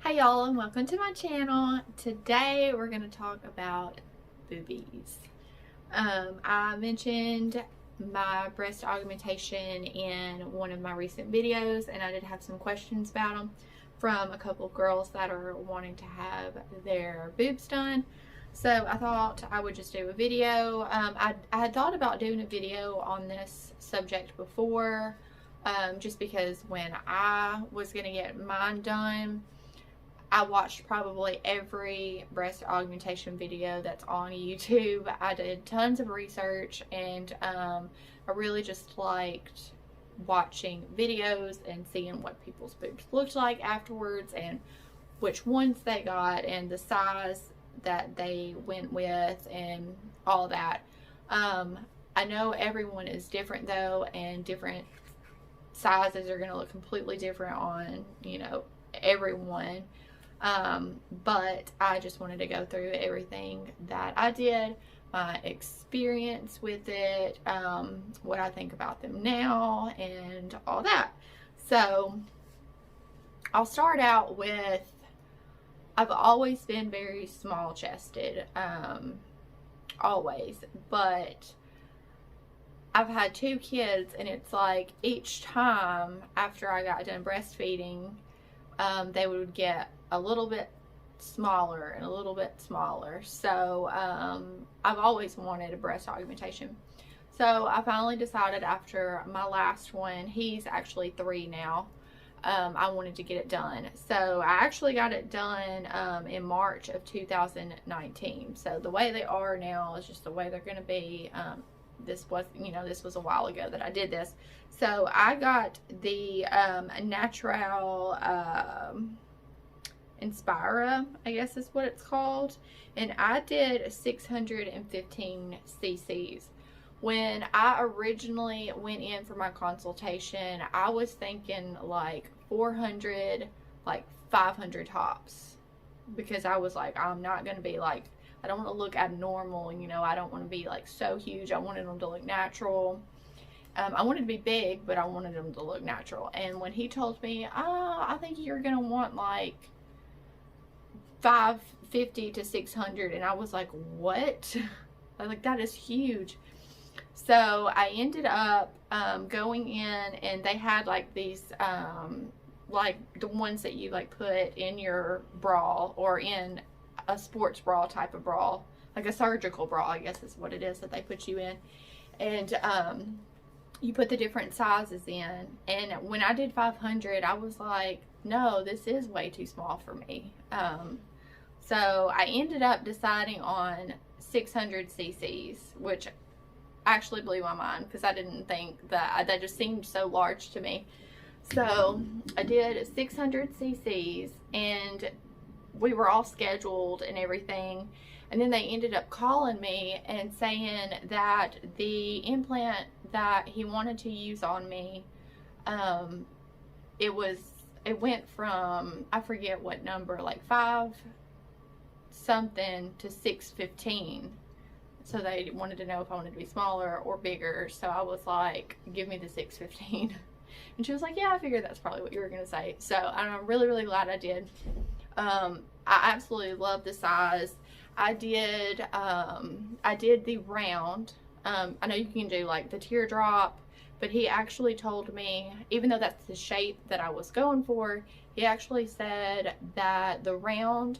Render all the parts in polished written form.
Hi y'all, and welcome to my channel. Today we're going to talk about boobies. I mentioned my breast augmentation in one of my recent videos, and I did have some questions about them from a couple of girls that are wanting to have their boobs done. So I thought I would just do a video. I had thought about doing a video on this subject before, just because when I was going to get mine done, I watched probably every breast augmentation video that's on YouTube. I did tons of research, and I really just liked watching videos and seeing what people's boobs looked like afterwards and which ones they got and the size that they went with and all that. I know everyone is different though, and different sizes are going to look completely different on, everyone. But I just wanted to go through everything that I did, my experience with it, what I think about them now, and all that. So I'll start out with, I've always been very small chested, always, but I've had 2 kids, and it's like each time after I got done breastfeeding, they would get a little bit smaller and a little bit smaller. So I've always wanted a breast augmentation. So I finally decided after my last one, he's actually 3 now, I wanted to get it done. So I actually got it done in March of 2019. So the way they are now is just the way they're going to be. This was a while ago that I did this. So I got the natural Inspira, I guess is what it's called, and I did 615 cc's. When I originally went in for my consultation, I was thinking like 400, like 500 tops, because I was like, I'm not going to be like, I don't want to look abnormal, I don't want to be like so huge. I wanted them to look natural. I wanted to be big, but I wanted them to look natural. And when he told me, I think you're going to want like 550 to 600, and I was like, what? I was like, that is huge. So I ended up going in, and they had like these like the ones that you like put in your bra, or in a sports bra type of bra, like a surgical bra, I guess is what it is that they put you in. And you put the different sizes in, and when I did 500, I was like, no, this is way too small for me. So I ended up deciding on 600 cc's, which actually blew my mind, because I didn't think that just seemed so large to me. So I did 600 cc's, and we were all scheduled and everything. And then they ended up calling me and saying that the implant that he wanted to use on me, it went from, I forget what number, like 5 something to 615. So they wanted to know if I wanted to be smaller or bigger. So I was like, give me the 615. And she was like, yeah, I figured that's probably what you were going to say. So I'm really, really glad I did. I absolutely love the size. I did the round. I know you can do like the teardrop, but he actually told me, even though that's the shape that I was going for, he actually said that the round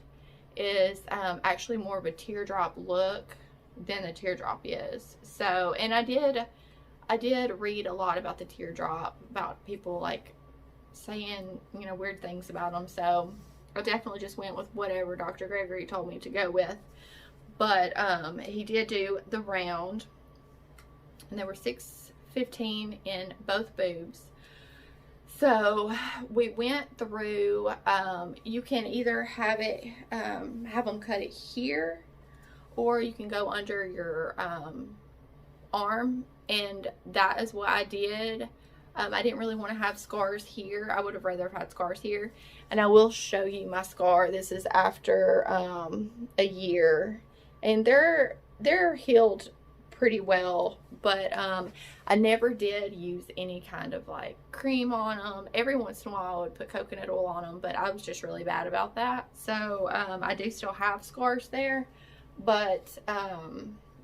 is actually more of a teardrop look than the teardrop is. So, and I did read a lot about the teardrop, about people like saying, weird things about them. So I definitely just went with whatever Dr. Gregory told me to go with. But he did do the round, and there were 615 in both boobs. So we went through, you can either have them cut it here, or you can go under your arm, and that is what I did. I didn't really want to have scars here. I would have rather have had scars here. And I will show you my scar. This is after a year. And they're healed pretty well. But I never did use any kind of like cream on them. Every once in a while I would put coconut oil on them, but I was just really bad about that. So I do still have scars there, but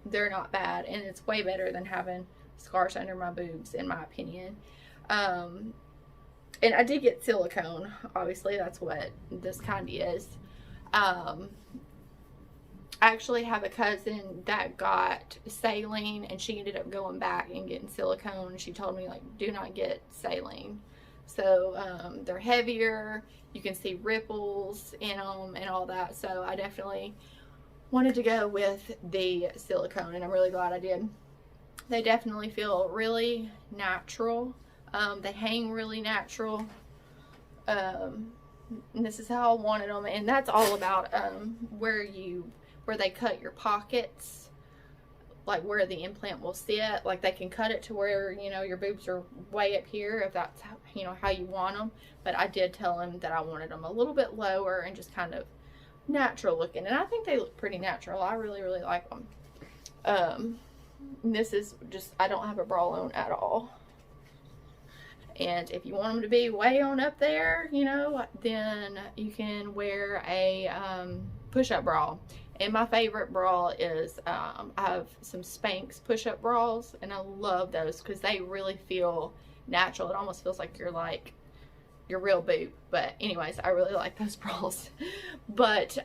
they're not bad, and it's way better than having scars under my boobs, in my opinion. And I did get silicone. Obviously, that's what this kind is. I actually have a cousin that got saline, and she ended up going back and getting silicone. She told me, like, do not get saline. So they're heavier. You can see ripples in them and all that. So I definitely wanted to go with the silicone, and I'm really glad I did. They definitely feel really natural. They hang really natural. And this is how I wanted them. And that's all about where they cut your pockets, like where the implant will sit. Like they can cut it to where, you know, your boobs are way up here, if that's how, you know, how you want them. But I did tell them that I wanted them a little bit lower and just kind of natural looking, and I think they look pretty natural. I really like them. This is just, I don't have a bra on at all, and if you want them to be way on up there, you know, then you can wear a push-up bra. And my favorite bra is I have some Spanx push-up bras, and I love those because they really feel natural. It almost feels like you're like your real boob. But anyways, I really like those bras. But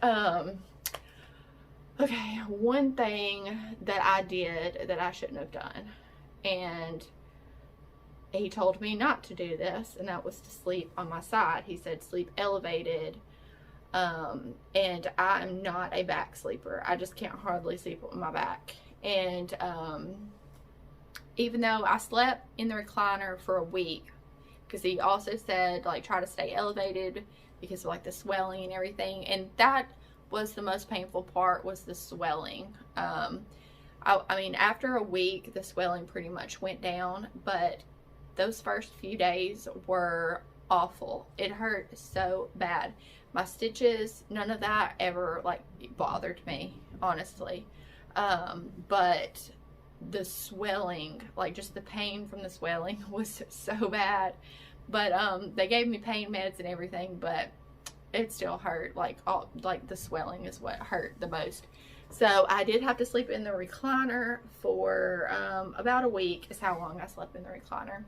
okay, one thing that I did that I shouldn't have done, and he told me not to do this, and that was to sleep on my side. He said sleep elevated, and I'm not a back sleeper. I just can't hardly sleep on my back. And even though I slept in the recliner for a week, because he also said, like, try to stay elevated because of, like, the swelling and everything. And that was the most painful part, was the swelling. I mean, after a week, the swelling pretty much went down. But those first few days were awful. It hurt so bad. My stitches, none of that ever, like, bothered me, honestly. But the swelling, like just the pain from the swelling, was so bad. But they gave me pain meds and everything, but it still hurt. Like the swelling is what hurt the most. So I did have to sleep in the recliner for about a week is how long I slept in the recliner.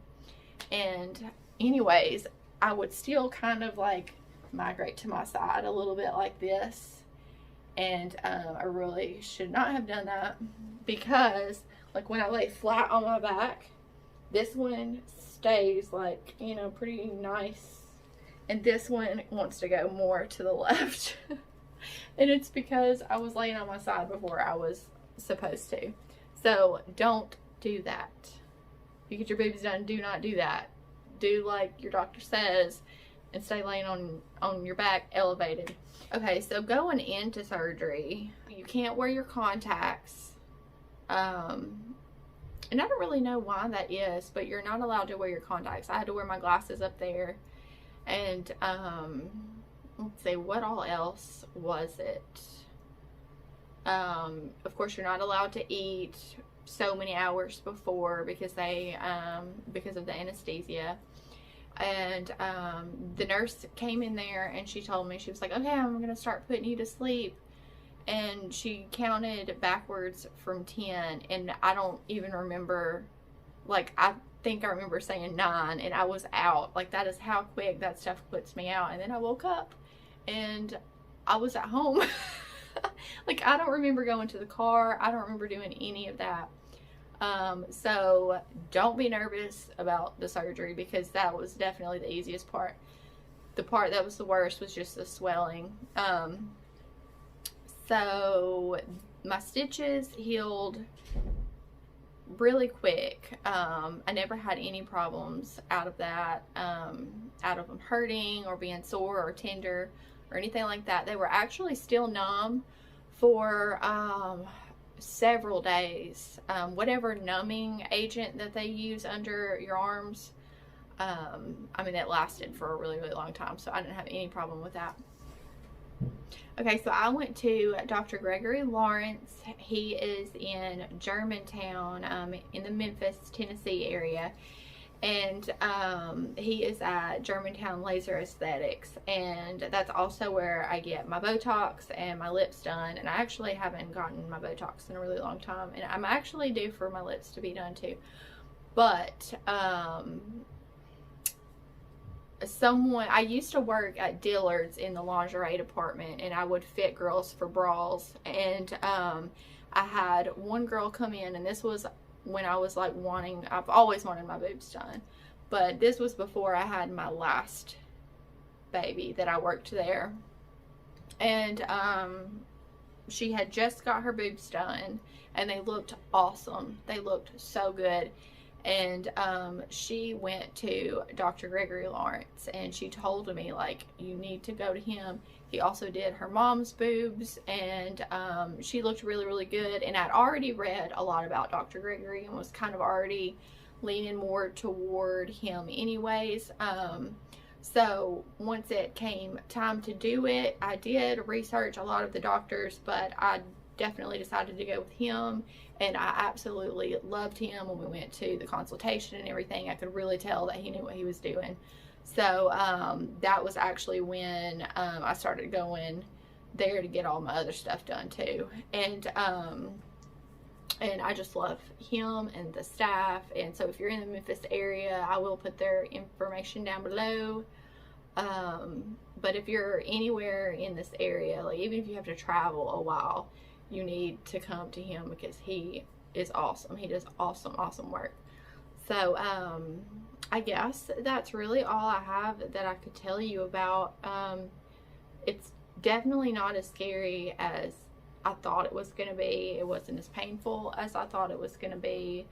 And anyways, I would still kind of like migrate to my side a little bit like this. And I really should not have done that, because like when I lay flat on my back, this one stays like, you know, pretty nice, and this one wants to go more to the left. And it's because I was laying on my side before I was supposed to. So don't do that. If you get your boobs done, do not do that. Do like your doctor says and stay laying on your back elevated. Okay, so going into surgery, you can't wear your contacts. And I don't really know why that is, but you're not allowed to wear your contacts. I had to wear my glasses up there. And let's see, what all else was it? Of course, you're not allowed to eat so many hours before because they because of the anesthesia. And the nurse came in there and she told me, she was like, okay, I'm gonna start putting you to sleep. And she counted backwards from 10, and I don't even remember, like, I think I remember saying 9, and I was out. Like, that is how quick that stuff puts me out. And then I woke up and I was at home. Like, I don't remember going to the car. I don't remember doing any of that. So don't be nervous about the surgery, because that was definitely the easiest part. The part that was the worst was just the swelling. So my stitches healed really quick. I never had any problems out of that, out of them hurting or being sore or tender or anything like that. They were actually still numb for several days. Whatever numbing agent that they use under your arms, I mean, it lasted for a really long time, so I didn't have any problem with that. Okay, so I went to Dr. Gregory Lawrence. He is in Germantown, in the Memphis, Tennessee area. And he is at Germantown Laser Aesthetics, and that's also where I get my Botox and my lips done. And I actually haven't gotten my Botox in a really long time, and I'm actually due for my lips to be done too. But I used to work at Dillard's in the lingerie department, and I would fit girls for bras. And I had one girl come in, and this was when I was like I've always wanted my boobs done, but this was before I had my last baby that I worked there. And she had just got her boobs done, and they looked awesome. They looked so good. And she went to Dr. Gregory Lawrence, and she told me, like, you need to go to him. He also did her mom's boobs, and she looked really, really good. And I'd already read a lot about Dr. Gregory and was kind of already leaning more toward him anyways. So once it came time to do it, I did research a lot of the doctors, but I definitely decided to go with him. And I absolutely loved him. When we went to the consultation and everything, I could really tell that he knew what he was doing. So that was actually when I started going there to get all my other stuff done too. And I just love him and the staff. And so if you're in the Memphis area, I will put their information down below. But if you're anywhere in this area, like even if you have to travel a while, you need to come to him because he is awesome. He does awesome work. So I guess that's really all I have that I could tell you about. It's definitely not as scary as I thought it was going to be. It wasn't as painful as I thought it was going to be.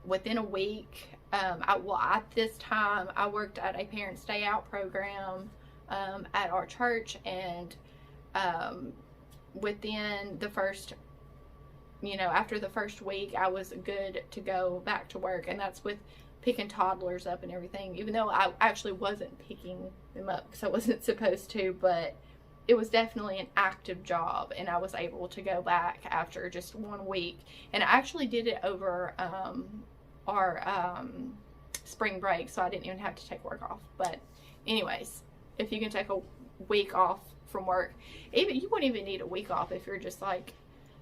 Within a week, at this time, I worked at a parent stay out program at our church, and within the first, after the first week, I was good to go back to work. And that's with picking toddlers up and everything, even though I actually wasn't picking them up because I wasn't supposed to, but it was definitely an active job, and I was able to go back after just 1 week. And I actually did it over our spring break, so I didn't even have to take work off. But anyways, if you can take a week off from work, you wouldn't even need a week off if you're just like,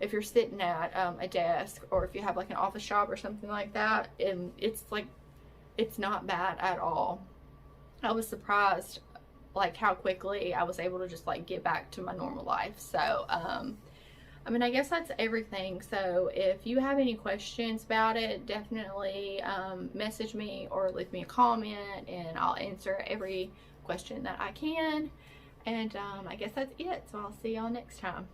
if you're sitting at a desk, or if you have like an office job or something like that, and it's not bad at all. I was surprised like how quickly I was able to just like get back to my normal life. So I mean, I guess that's everything. So if you have any questions about it, definitely message me or leave me a comment, and I'll answer every question that I can. And I guess that's it. So I'll see y'all next time.